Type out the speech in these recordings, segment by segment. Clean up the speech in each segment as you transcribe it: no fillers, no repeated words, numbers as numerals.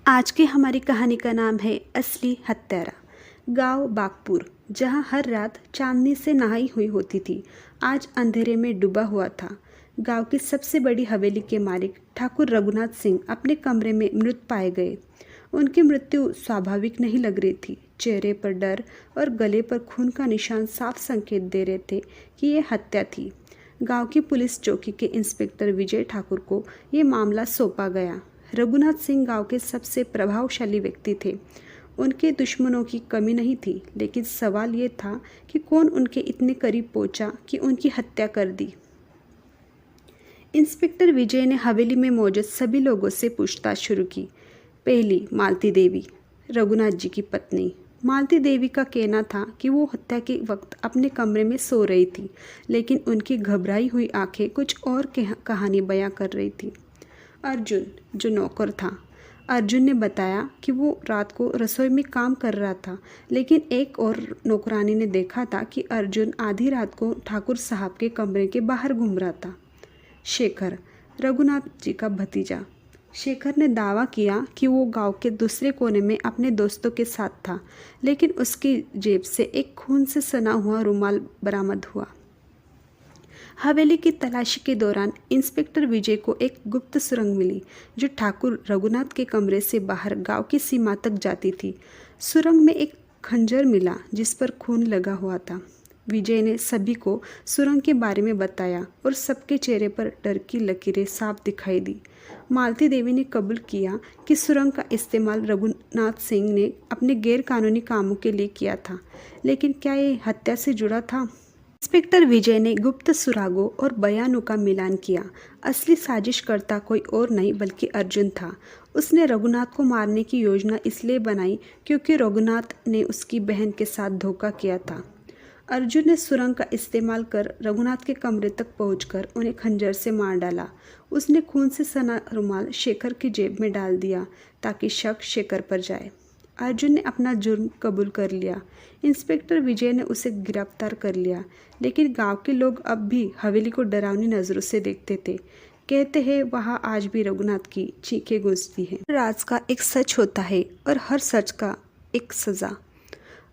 आज की हमारी कहानी का नाम है असली हत्यारा। गांव बागपुर, जहां हर रात चांदनी से नहाई हुई होती थी, आज अंधेरे में डूबा हुआ था। गांव की सबसे बड़ी हवेली के मालिक ठाकुर रघुनाथ सिंह अपने कमरे में मृत पाए गए। उनकी मृत्यु स्वाभाविक नहीं लग रही थी। चेहरे पर डर और गले पर खून का निशान साफ संकेत दे रहे थे कि ये हत्या थी। गांव की पुलिस चौकी के इंस्पेक्टर विजय ठाकुर को ये मामला सौंपा गया। रघुनाथ सिंह गांव के सबसे प्रभावशाली व्यक्ति थे। उनके दुश्मनों की कमी नहीं थी, लेकिन सवाल ये था कि कौन उनके इतने करीब पहुंचा कि उनकी हत्या कर दी। इंस्पेक्टर विजय ने हवेली में मौजूद सभी लोगों से पूछताछ शुरू की। पहली, मालती देवी, रघुनाथ जी की पत्नी। मालती देवी का कहना था कि वो हत्या के वक्त अपने कमरे में सो रही थी, लेकिन उनकी घबराई हुई आंखें कुछ और कहानी बयां कर रही थी। अर्जुन, जो नौकर था, अर्जुन ने बताया कि वो रात को रसोई में काम कर रहा था, लेकिन एक और नौकरानी ने देखा था कि अर्जुन आधी रात को ठाकुर साहब के कमरे के बाहर घूम रहा था। शेखर, रघुनाथ जी का भतीजा। शेखर ने दावा किया कि वो गांव के दूसरे कोने में अपने दोस्तों के साथ था, लेकिन उसकी जेब से एक खून से सना हुआ रुमाल बरामद हुआ। हवेली की तलाशी के दौरान इंस्पेक्टर विजय को एक गुप्त सुरंग मिली, जो ठाकुर रघुनाथ के कमरे से बाहर गांव की सीमा तक जाती थी। सुरंग में एक खंजर मिला जिस पर खून लगा हुआ था। विजय ने सभी को सुरंग के बारे में बताया और सबके चेहरे पर डर की लकीरें साफ दिखाई दी। मालती देवी ने कबूल किया कि सुरंग का इस्तेमाल रघुनाथ सिंह ने अपने गैरकानूनी कामों के लिए किया था, लेकिन क्या ये हत्या से जुड़ा था? इंस्पेक्टर विजय ने गुप्त सुरागों और बयानों का मिलान किया। असली साजिशकर्ता कोई और नहीं बल्कि अर्जुन था। उसने रघुनाथ को मारने की योजना इसलिए बनाई क्योंकि रघुनाथ ने उसकी बहन के साथ धोखा किया था। अर्जुन ने सुरंग का इस्तेमाल कर रघुनाथ के कमरे तक पहुंचकर उन्हें खंजर से मार डाला। उसने खून से सना रुमाल शेखर की जेब में डाल दिया ताकि शक शेखर पर जाए। अर्जुन ने अपना जुर्म कबूल कर लिया। इंस्पेक्टर विजय ने उसे गिरफ्तार कर लिया, लेकिन गांव के लोग अब भी हवेली को डरावनी नज़रों से देखते थे। कहते हैं वहाँ आज भी रघुनाथ की चीखें गूंजती हैं। हर राज का एक सच होता है और हर सच का एक सज़ा।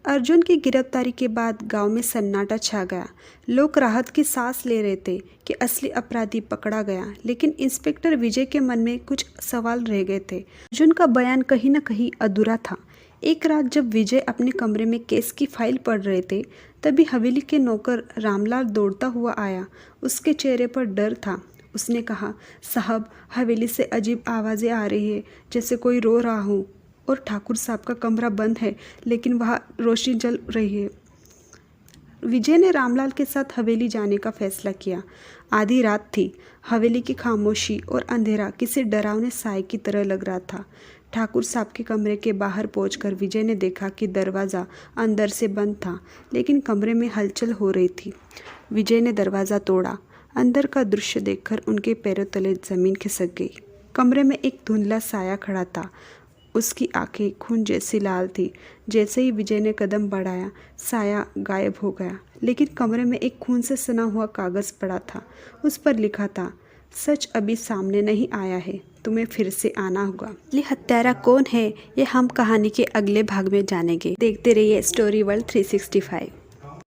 अर्जुन की गिरफ्तारी के बाद गांव में सन्नाटा छा गया। लोग राहत की सांस ले रहे थे कि असली अपराधी पकड़ा गया, लेकिन इंस्पेक्टर विजय के मन में कुछ सवाल रह गए थे। अर्जुन का बयान कहीं न कहीं अधूरा था। एक रात जब विजय अपने कमरे में केस की फाइल पढ़ रहे थे, तभी हवेली के नौकर रामलाल दौड़ता हुआ आया। उसके चेहरे पर डर था। उसने कहा, साहब, हवेली से अजीब आवाज़ें आ रही है, जैसे कोई रो रहा हो, और ठाकुर साहब का कमरा बंद है, लेकिन वहाँ रोशनी जल रही है। विजय ने रामलाल के साथ हवेली जाने का फैसला किया। आधी रात थी। हवेली की खामोशी और अंधेरा किसी डरावने साए की तरह लग रहा था। ठाकुर साहब के कमरे के बाहर पहुंचकर विजय ने देखा कि दरवाज़ा अंदर से बंद था, लेकिन कमरे में हलचल हो रही थी। विजय ने दरवाज़ा तोड़ा। अंदर का दृश्य देखकर उनके पैरों तले ज़मीन खिसक गई। कमरे में एक धुंधला साया खड़ा था। उसकी आंखें खून जैसी लाल थी। जैसे ही विजय ने कदम बढ़ाया, साया गायब हो गया, लेकिन कमरे में एक खून से सना हुआ कागज़ पड़ा था। उस पर लिखा था, सच अभी सामने नहीं आया है, तुम्हें फिर से आना होगा। ये हत्यारा कौन है, ये हम कहानी के अगले भाग में जानेंगे। देखते रहिए स्टोरी वर्ल्ड 365।